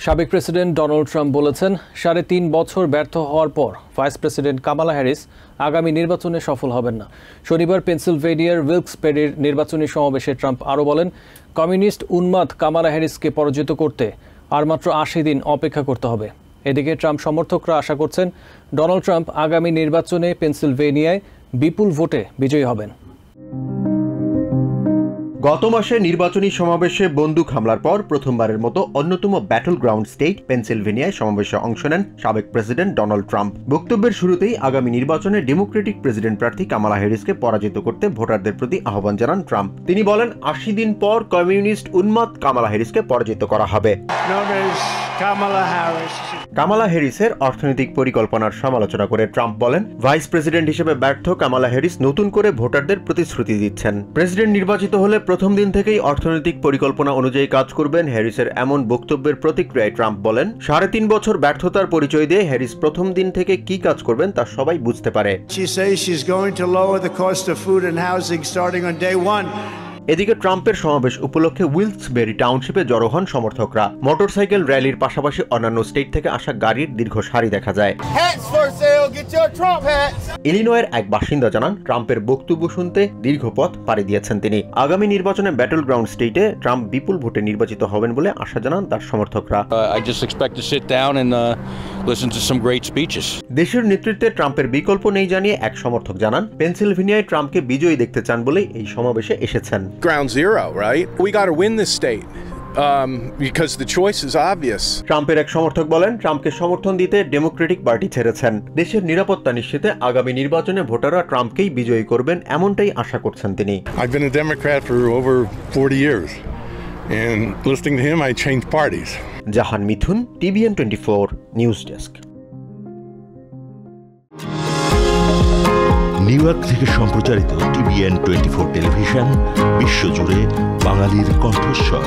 সাবেক president Donald Trump বলেছেন ৩.৫ বছর ব্যর্থ হওয়ার পর ভাইস প্রেসিডেন্ট কামালা হ্যারিস আগামী নির্বাচনে সফল হবেন না। শনিবার পেনসিলভেনিয়ার উইলকস-বেরির নির্বাচনী সমাবেশে ট্রাম্প আরও বলেন, কমিউনিস্ট উন্মাদ কামালা হ্যারিসকে পরাজিত করতে আর মাত্র ৮০ দিন অপেক্ষা করতে হবে। এদিকে ট্রাম্প সমর্থকরা আশা করছেন ডোনাল্ড ট্রাম্প আগামী নির্বাচনে পেনসিলভেনিয়ায় বিপুল ভোটে বিজয়ী হবেন। গত মাসে নির্বাচনী সমাবেশে বন্দুক হামলার পর প্রথমবারের মতো অন্যতম ব্যাটল গ্রাউন্ড স্টেট পেনসিলভেনিয়ায় সমাবেশে অংশ নেন সাবেক প্রেসিডেন্ট ডোনাল্ড ট্রাম্প। বক্তব্যের শুরুতেই আগামী নির্বাচনে ডেমোক্রেটিক প্রেসিডেন্ট প্রার্থী কামালা হ্যারিসকে পরাজিত করতে ভোটারদের প্রতি আহ্বান জানান ট্রাম্প। তিনি বলেন, ৮০ দিন পর কমিউনিস্ট উন্মাদ কামালা হ্যারিসকে পরাজিত করা হবে। কামালা হ্যারিসের অর্থনৈতিক পরিকল্পনার সমালোচনা করে ট্রাম্প বলেন, ভাইস প্রেসিডেন্ট হিসেবে ব্যর্থ কামালা হ্যারিস নতুন করে ভোটারদের প্রতিশ্রুতি দিচ্ছেন। প্রেসিডেন্ট নির্বাচিত হলে প্রথম দিন থেকেই অর্থনৈতিক পরিকল্পনা অনুযায়ী কাজ করবেন। হ্যারিসের এমন বক্তব্যের প্রতিক্রিয়ায় ট্রাম্প বলেন, ৩.৫ বছর ব্যর্থতার পরিচয় দিয়ে হ্যারিস প্রথম দিন থেকে কি কাজ করবেন তা সবাই বুঝতে পারে। এদিকে ট্রাম্পের সমাবেশ উপলক্ষে উইলকস-বেরি টাউনশিপে জড়ো হন সমর্থকরা। মোটরসাইকেল র্যালির পাশাপাশি অন্যান্য স্টেট থেকে আসা গাড়ির দীর্ঘ সারি দেখা যায়। ইলিনয়ের এক বাসিন্দা জানান, ট্রাম্পের বক্তব্য শুনতে দীর্ঘ পথ পাড়ি দিয়েছেন তিনি। আগামী নির্বাচনে ব্যাটল গ্রাউন্ড স্টেটে ট্রাম্প বিপুল ভোটে নির্বাচিত হবেন বলে আশা জানান তার সমর্থকরা। দেশের নেতৃত্বে ট্রাম্পের বিকল্প নেই জানিয়ে এক সমর্থক জানান, পেনসিলভেনিয়ায় ট্রাম্পকে বিজয়ী দেখতে চান বলেই এই সমাবেশে এসেছেন। Ground zero, right? We got to win this state. Because the choice is obvious. ট্রাম্পের এক সমর্থক বলেন, ট্রাম্পকে সমর্থন দিতে ডেমোক্রেটিক পার্টি ছেড়েছেন। দেশের নিরাপত্তা নিশ্চিতে আগামী নির্বাচনে ভোটাররা ট্রাম্পকেই বিজয়ী করবেন এমনটাই আশা করছেন তিনি। I've been a Democrat for over 40 years and listening to him I changed parties. Jahan Mithun, TVN 24 news desk. New York থেকে সম্প্রচারিত TVN 24 টেলিভিশন বিশ্বজুড়ে বাঙালির কণ্ঠস্বর।